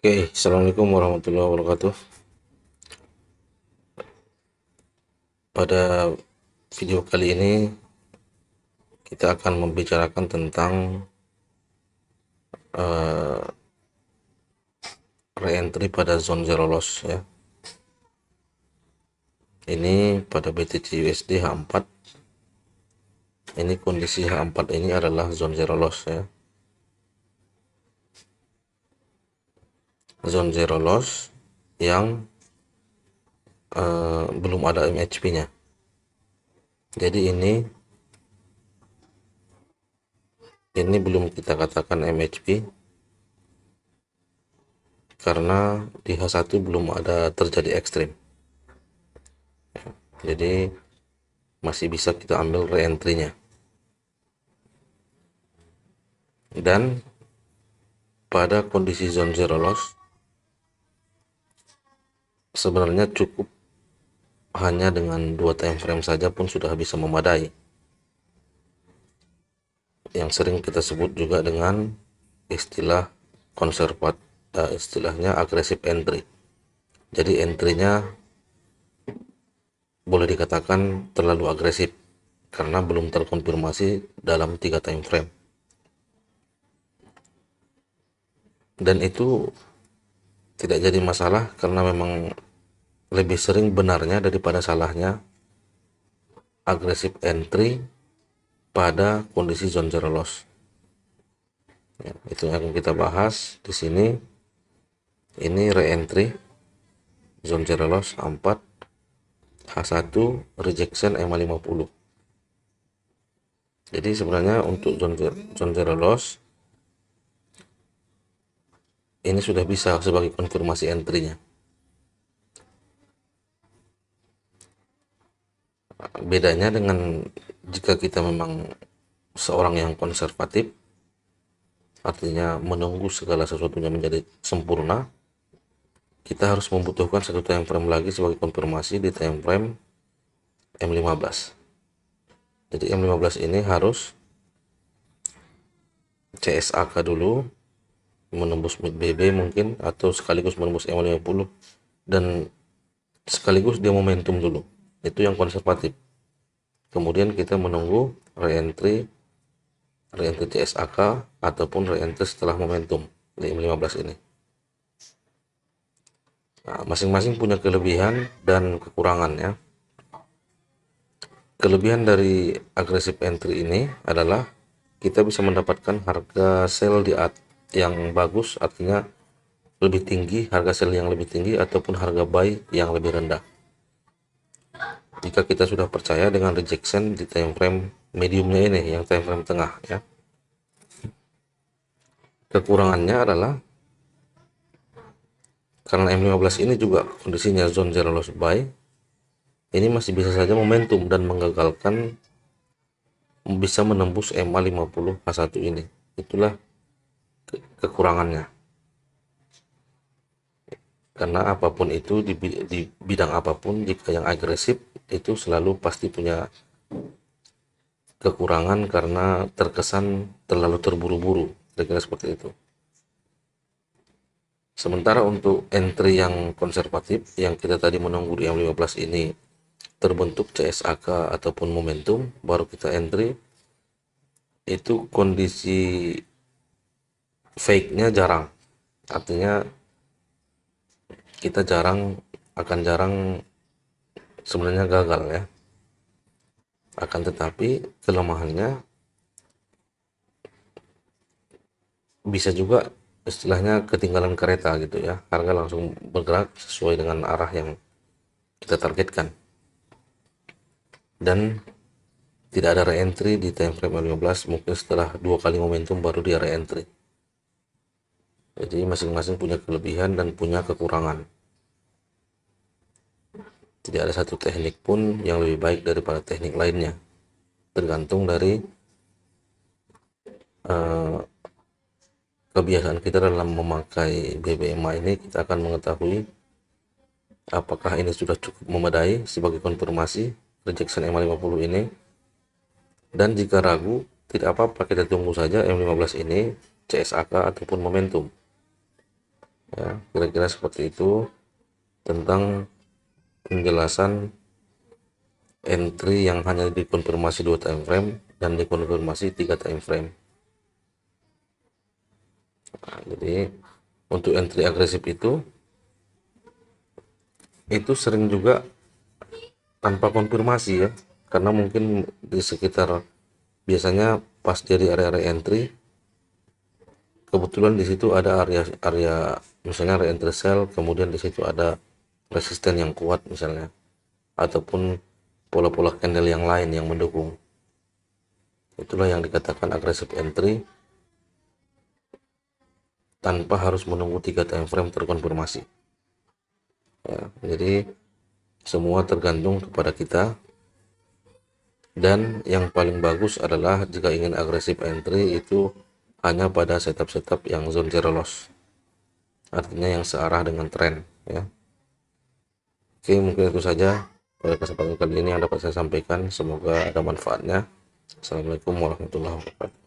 Oke, Assalamualaikum warahmatullahi wabarakatuh. Pada video kali ini kita akan membicarakan tentang uh, reentry pada zone zero loss ya. Ini pada BTC USD H4. Ini kondisi H4 ini adalah zone zero loss ya. Zone zero loss yang belum ada MHP-nya. Jadi ini belum kita katakan MHP karena di H1 belum ada terjadi ekstrim. Jadi masih bisa kita ambil reentry-nya. Dan pada kondisi zone zero loss sebenarnya cukup hanya dengan 2 time frame saja pun sudah bisa memadai, yang sering kita sebut juga dengan istilah istilahnya aggressive entry. Jadi entry-nya boleh dikatakan terlalu agresif karena belum terkonfirmasi dalam 3 time frame, dan itu tidak jadi masalah karena memang lebih sering benarnya daripada salahnya aggressive entry pada kondisi zone zero loss. Ya, itu yang akan kita bahas di sini. Ini reentry zone zero loss A4, H1 rejection EMA50. Jadi sebenarnya untuk zone zero loss ini sudah bisa sebagai konfirmasi entry-nya. Bedanya dengan jika kita memang seorang yang konservatif, artinya menunggu segala sesuatunya menjadi sempurna, kita harus membutuhkan satu time frame lagi sebagai konfirmasi di time frame M15. Jadi M15 ini harus CSAK dulu, menembus mid BB mungkin, atau sekaligus menembus M50 dan sekaligus dia momentum dulu. Itu yang konservatif. Kemudian kita menunggu reentry CSAK ataupun reentry setelah momentum di M15 ini. Nah, masing-masing punya kelebihan dan kekurangannya. Kelebihan dari aggressive entry ini adalah kita bisa mendapatkan harga sell yang bagus, artinya lebih tinggi, harga sell yang lebih tinggi ataupun harga buy yang lebih rendah. Jika kita sudah percaya dengan rejection di time frame mediumnya ini, yang time frame tengah ya. Kekurangannya adalah karena M15 ini juga kondisinya zone zero loss buy, ini masih bisa saja momentum dan menggagalkan bisa menembus MA50 H1 ini. Itulah kekurangannya. Karena apapun itu di bidang apapun, jika yang agresif itu selalu pasti punya kekurangan karena terkesan terlalu terburu-buru, kira-kira seperti itu. Sementara untuk entry yang konservatif, yang kita tadi menunggu di M15 ini terbentuk CSAK ataupun momentum, baru kita entry, itu kondisi fake-nya jarang. Artinya kita akan jarang sebenarnya gagal ya. Akan tetapi kelemahannya bisa juga istilahnya ketinggalan kereta gitu ya, harga langsung bergerak sesuai dengan arah yang kita targetkan dan tidak ada reentry di time frame 15, mungkin setelah 2 kali momentum baru dia reentry. Jadi masing-masing punya kelebihan dan punya kekurangan. Tidak ada satu teknik pun yang lebih baik daripada teknik lainnya, tergantung dari kebiasaan kita dalam memakai BBMA ini. Kita akan mengetahui apakah ini sudah cukup memadai sebagai konfirmasi rejection M50 ini, dan jika ragu tidak apa-apa, kita tunggu saja M15 ini CSAK ataupun momentum. Ya, kira-kira seperti itu tentang penjelasan entry yang hanya dikonfirmasi 2 time frame dan dikonfirmasi 3 time frame. Nah, jadi untuk entry agresif itu sering juga tanpa konfirmasi ya, karena mungkin di sekitar, biasanya pas dari area entry kebetulan di situ ada area misalnya area entry sell, kemudian di situ ada resisten yang kuat misalnya, ataupun pola-pola candle yang lain yang mendukung. Itulah yang dikatakan agresif entry tanpa harus menunggu 3 time frame terkonfirmasi ya. Jadi semua tergantung kepada kita, dan yang paling bagus adalah jika ingin agresif entry itu hanya pada setup yang zone zero loss, artinya yang searah dengan tren ya. Oke, mungkin itu saja pada kesempatan kali ini yang dapat saya sampaikan, semoga ada manfaatnya. Assalamualaikum warahmatullahi wabarakatuh.